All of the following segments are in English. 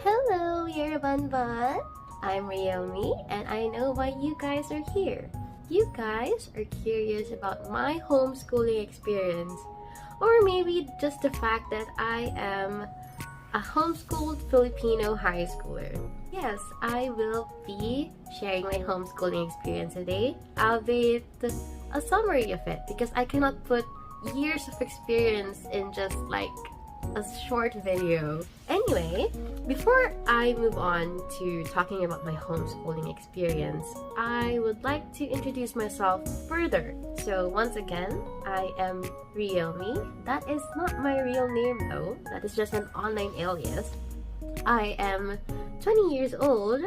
Hello, Yerebanban! I'm Ryomi, and I know why you guys are here. You guys are curious about my homeschooling experience, or maybe just the fact that I am a homeschooled Filipino high schooler. Yes, I will be sharing my homeschooling experience today, albeit a summary of it, because I cannot put years of experience in just like a short video. Anyway, before I move on to talking about my homeschooling experience, I would like to introduce myself further. So once again, I am Ryomi. That is not my real name though. That is just an online alias. I am 20 years old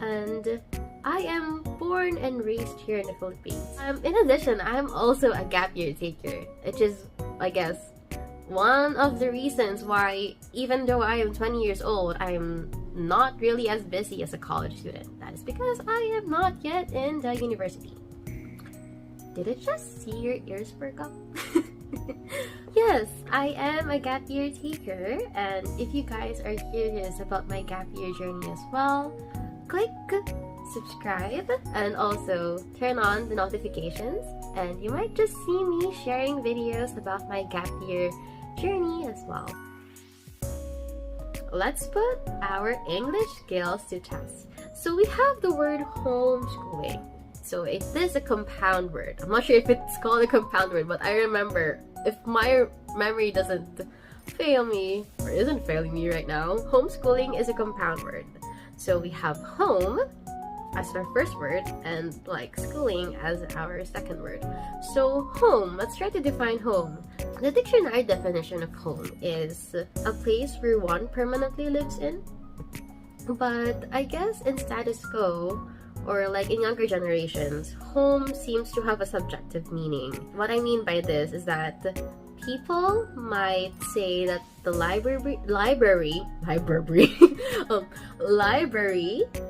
and I am born and raised here in the Philippines. In addition, I'm also a gap year taker, which is, I guess, one of the reasons why, even though I am 20 years old, I'm not really as busy as a college student. That is because I am not yet in the university. Did it just see your ears perk up? Yes, I am a gap year taker, and if you guys are curious about my gap year journey as well, click subscribe and also turn on the notifications, and you might just see me sharing videos about my gap year journey as well. Let's put our English skills to test. So we have the word homeschooling. So it is a compound word. I'm not sure if it's called a compound word, but I remember, if my memory doesn't fail me, or isn't failing me right now, homeschooling is a compound word. So we have home as our first word and like schooling as our second word. So home, let's try to define home. The dictionary definition of home is a place where one permanently lives in. But I guess in status quo, or like in younger generations, home seems to have a subjective meaning. What I mean by this is that people might say that the library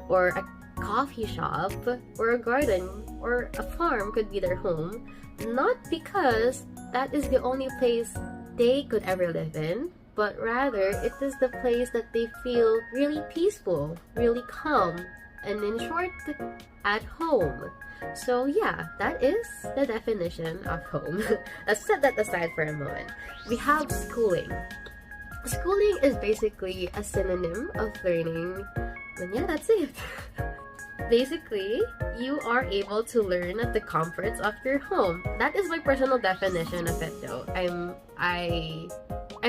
or a coffee shop or a garden or a farm could be their home, not because that is the only place they could ever live in, but rather it is the place that they feel really peaceful, really calm, and in short, at home. So yeah, that is the definition of home. Let's set that aside for a moment. We have schooling. Schooling is basically a synonym of learning, and yeah, that's it. Basically, you are able to learn at the comforts of your home. That is my personal definition of it though. I'm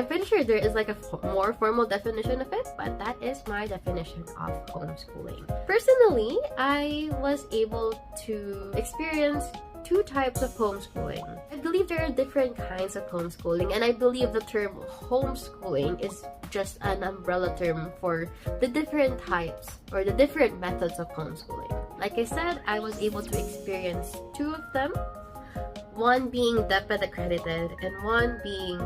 pretty sure there is like a more formal definition of it, but that is my definition of homeschooling. Personally, I was able to experience two types of homeschooling. I believe there are different kinds of homeschooling, and I believe the term homeschooling is just an umbrella term for the different types or the different methods of homeschooling. Like I said, I was able to experience two of them, one being deped accredited and one being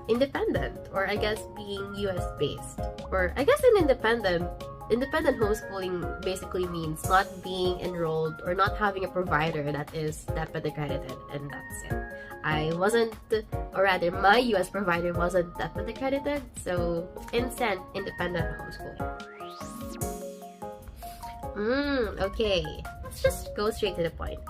independent, or I guess being US based. Or I guess an independent homeschooling basically means not being enrolled or not having a provider that is deped accredited, and that's it. I wasn't, or rather my US provider wasn't deped accredited, so instead independent homeschooling. Okay, let's just go straight to the point.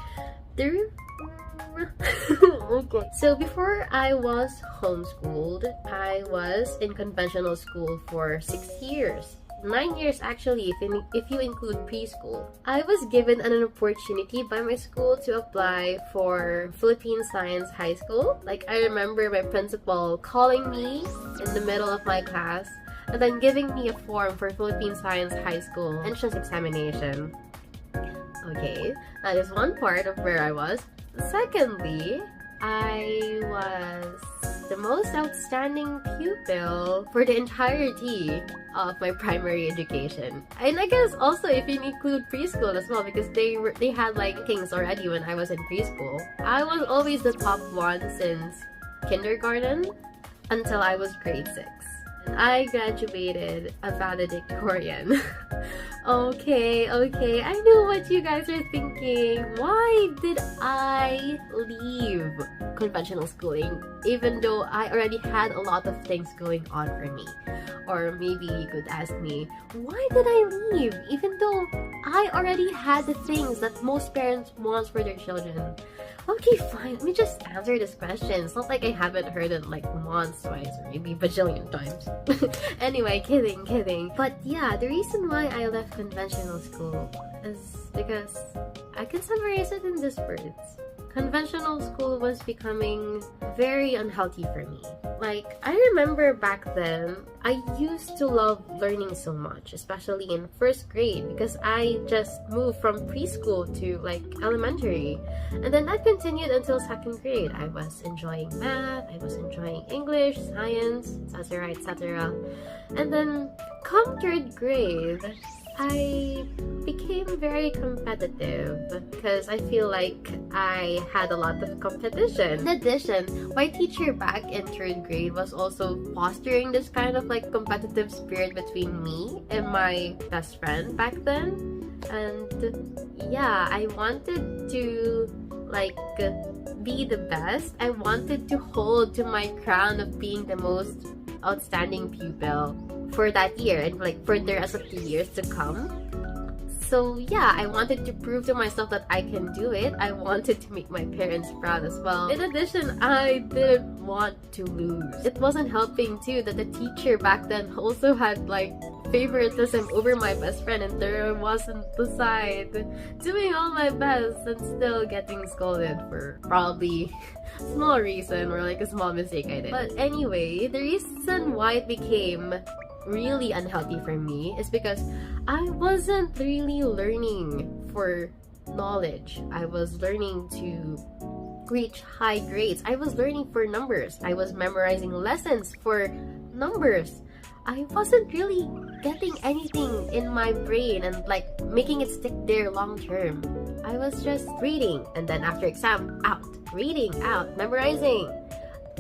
Okay. So before I was homeschooled, I was in conventional school for 6 years. 9 years actually, if you include preschool. I was given an opportunity by my school to apply for Philippine Science High School. Like, I remember my principal calling me in the middle of my class and then giving me a form for Philippine Science High School entrance examination. Okay, that is one part of where I was. Secondly, I was the most outstanding pupil for the entirety of my primary education. And I guess also if you include preschool as well, because they had like rankings already when I was in preschool. I was always the top one since kindergarten until I was grade 6. I graduated a valedictorian. Okay, I know what you guys are thinking. Why did I leave conventional schooling even though I already had a lot of things going on for me? Or maybe you could ask me, why did I leave even though I already had the things that most parents want for their children? Okay, fine. Let me just answer this question. It's not like I haven't heard it like once, twice, or maybe bajillion times. Anyway, kidding. But yeah, the reason why I left conventional school is because I can summarize it in these words. Conventional school was becoming very unhealthy for me. Like, I remember back then, I used to love learning so much, especially in first grade, because I just moved from preschool to like elementary. And then that continued until second grade. I was enjoying math, I was enjoying English, science, etc. And then come third grade, I became very competitive because I feel like I had a lot of competition. In addition, my teacher back in third grade was also fostering this kind of like competitive spirit between me and my best friend back then. And yeah, I wanted to like be the best. I wanted to hold to my crown of being the most outstanding pupil for that year and like for the rest of the years to come. So yeah, I wanted to prove to myself that I can do it. I wanted to make my parents proud as well. In addition, I didn't want to lose. It wasn't helping too that the teacher back then also had like favoritism over my best friend, and there I was on the side doing all my best and still getting scolded for probably small reason or like a small mistake I did. But anyway, the reason why it became really unhealthy for me is because I wasn't really learning for knowledge. I was learning to reach high grades. I was learning for numbers. I was memorizing lessons for numbers. I wasn't really getting anything in my brain and like making it stick there long term. I was just reading, and then after exam, out. Reading, out. Memorizing.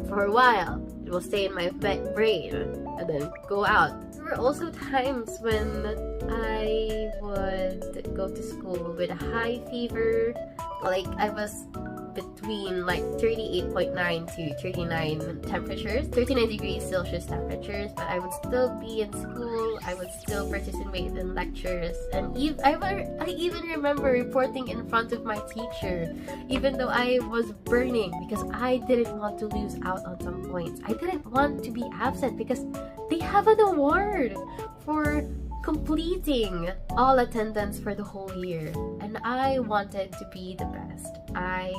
For a while, it will stay in my brain and then go out. There were also times when I would go to school with a high fever. Like I was between like 38.9 to 39 temperatures, 39 degrees Celsius temperatures, but I would still be in school. I would still participate in lectures, and I even remember reporting in front of my teacher, even though I was burning because I didn't want to lose out on some points. I didn't want to be absent because they have an award for completing all attendance for the whole year, and I wanted to be the best. I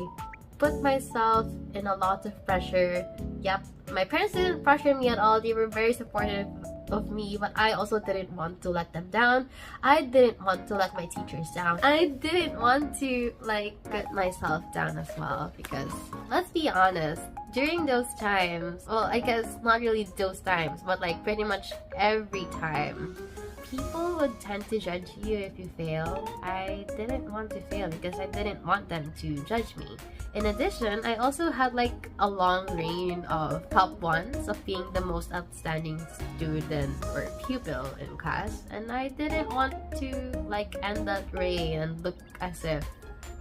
put myself in a lot of pressure. Yep, my parents didn't pressure me at all. They were very supportive of me, but I also didn't want to let them down. I didn't want to let my teachers down. I didn't want to like get myself down as well, because let's be honest, during those times, well, I guess not really those times, but like pretty much every time, people would tend to judge you if you fail. I didn't want to fail because I didn't want them to judge me. In addition, I also had like a long reign of top ones of being the most outstanding student or pupil in class, and I didn't want to like end that reign and look as if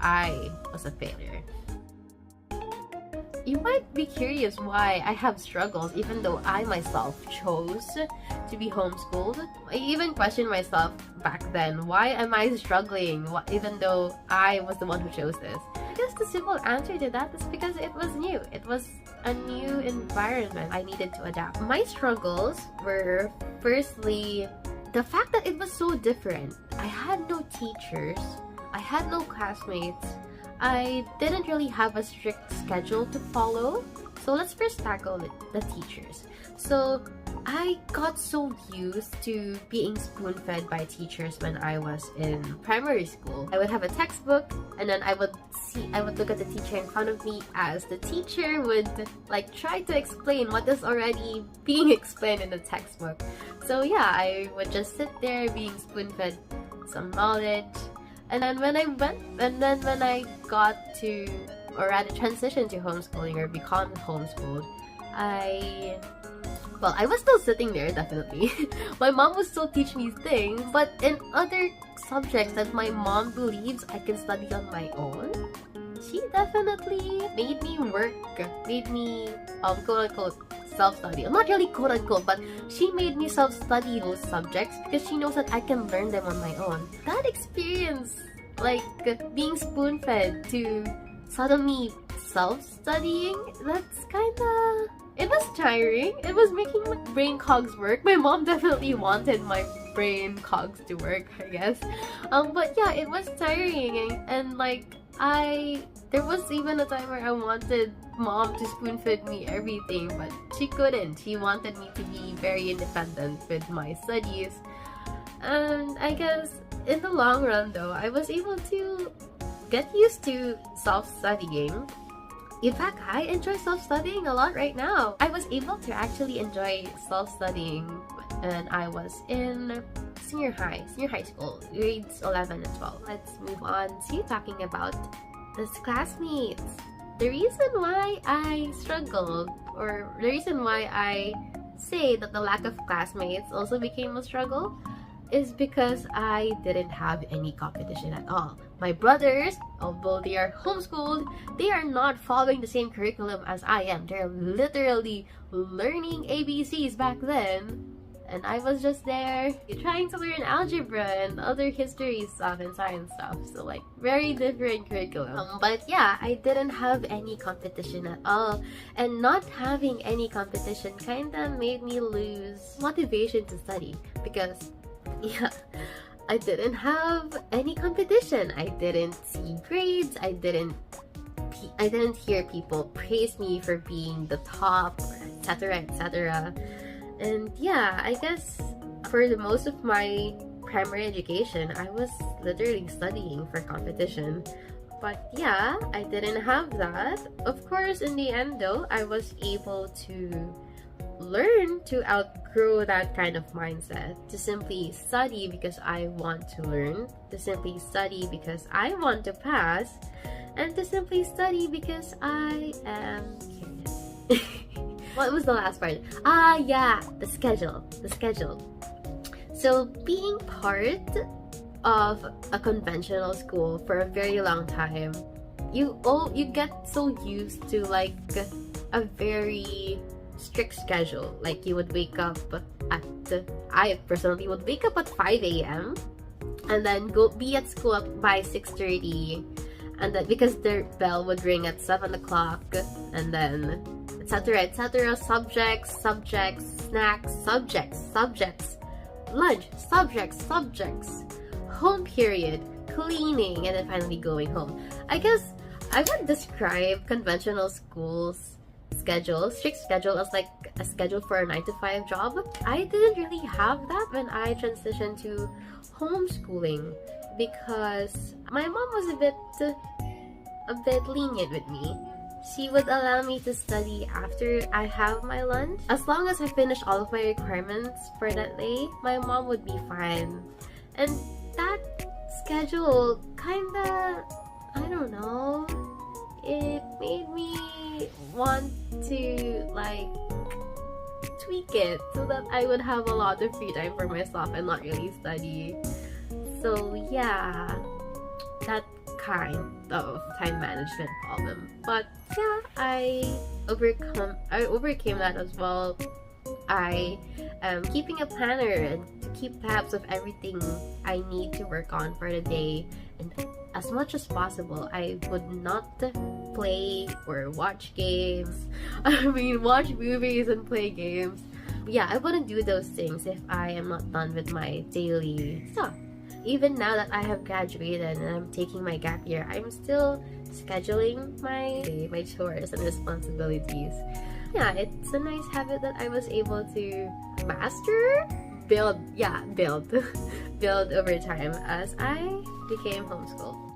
I was a failure. You might be curious why I have struggles even though I myself chose to be homeschooled. I even questioned myself back then, why am I struggling even though I was the one who chose this? I guess the simple answer to that is because it was new. It was a new environment. I needed to adapt. My struggles were firstly the fact that it was so different. I had no teachers. I had no classmates. I didn't really have a strict schedule to follow. So let's first tackle the teachers. So I got so used to being spoon-fed by teachers when I was in primary school. I would have a textbook, and then I would look at the teacher in front of me as the teacher would like try to explain what is already being explained in the textbook. So yeah, I would just sit there being spoon-fed some knowledge. And then when I got to, or rather transitioned to homeschooling or become homeschooled, I Well, I was still sitting there, definitely. My mom would still teach me things, but in other subjects that my mom believes I can study on my own, she definitely made me work, made me, quote-unquote, self-study. Not really quote-unquote, but she made me self-study those subjects because she knows that I can learn them on my own. That experience, like being spoon-fed to suddenly self-studying, that's kinda... It was tiring. It was making my brain cogs work. My mom definitely wanted my brain cogs to work, I guess. But yeah, it was tiring, and like, there was even a time where I wanted mom to spoon-feed me everything, but she couldn't. She wanted me to be very independent with my studies. And I guess in the long run though, I was able to get used to self-studying. In fact, I enjoy self-studying a lot right now. I was able to actually enjoy self-studying when I was in senior high school, grades 11 and 12. Let's move on to talking about those classmates. The reason why I struggled, or the reason why I say that the lack of classmates also became a struggle, is because I didn't have any competition at all. My brothers, although they are homeschooled, they are not following the same curriculum as I am. They're literally learning ABCs back then, and I was just there trying to learn algebra and other history stuff and science stuff. So like, very different curriculum. But yeah, I didn't have any competition at all, and not having any competition kinda made me lose motivation to study because yeah, I didn't have any competition. I didn't see grades. I didn't hear people praise me for being the top, etc., etc. And yeah, I guess for the most of my primary education, I was literally studying for competition. But yeah, I didn't have that. Of course, in the end though, I was able to learn to outgrow that kind of mindset, to simply study because I want to learn, to simply study because I want to pass, and to simply study because I am curious. What was the last part? Yeah, the schedule. So being part of a conventional school for a very long time, you get so used to like a very strict schedule. Like you would wake up I personally would wake up at 5 a.m. and then be at school by 6:30, and then because their bell would ring at 7 o'clock, and then etc., subjects, snacks, subjects, lunch, subjects, home period, cleaning, and then finally going home. I guess I would describe conventional schools strict schedule as like a schedule for a 9-to-5 job. I didn't really have that when I transitioned to homeschooling because my mom was a bit lenient with me. She would allow me to study after I have my lunch. As long as I finish all of my requirements for that day, my mom would be fine. And that schedule kinda, I don't know, it made me want to like tweak it so that I would have a lot of free time for myself and not really study. So yeah, that kind of time management problem. But yeah, I overcame that as well. I am keeping a planner and to keep tabs of everything I need to work on for the day, and as much as possible I would not play or watch games. I mean, watch movies and play games. But yeah, I wouldn't do those things if I am not done with my daily stuff. Even now that I have graduated and I'm taking my gap year, I'm still scheduling my chores and responsibilities. Yeah, it's a nice habit that I was able to build over time as I became homeschooled.